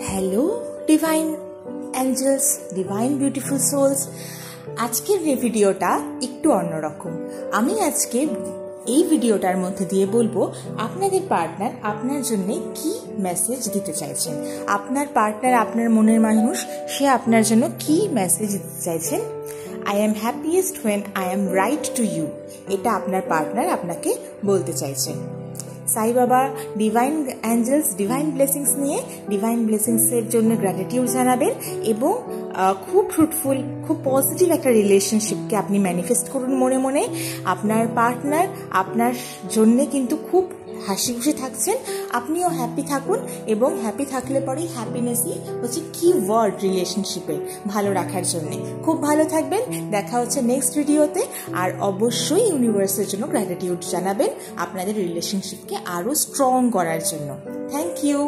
Hello divine angels, divine beautiful souls. আজকের এই ভিডিওটা একটু অন্যরকম। আমি আজকে এই ভিডিওটার মধ্যে দিয়ে বলবো আপনাদের পার্টনার আপনার জন্য কি মেসেজ দিতে চাইছেন। আপনার পার্টনার, আপনার মনের মানুষ, সে আপনার জন্য কি মেসেজ দিতে চাইছেন। I am happiest when I am write to you, এটা আপনার পার্টনার আপনাকে বলতে চাইছেন। Sai Baba divine angels divine blessings নিয়ে ডিভাইন ব্লেসিংসের জন্য গ্র্যাটিটিউড জানাবেন এবং খুব ফ্রুটফুল, খুব পজিটিভ একটা রিলেশনশিপকে আপনি ম্যানিফেস্ট করুন মনে মনে। আপনার পার্টনার আপনার জন্যে কিন্তু খুব হাসি খুশি থাকছেন, আপনিও হ্যাপি থাকুন এবং হ্যাপি থাকলে পরেই হ্যাপিনেসই হচ্ছে কি ওয়ার্ড রিলেশনশিপে ভালো রাখার জন্যে। খুব ভালো থাকবেন, দেখা হচ্ছে নেক্সট ভিডিওতে। আর অবশ্যই ইউনিভার্সের জন্য গ্র্যাটিটিউড জানাবেন আপনাদের রিলেশনশিপকে আরও স্ট্রং করার জন্য। Thank you.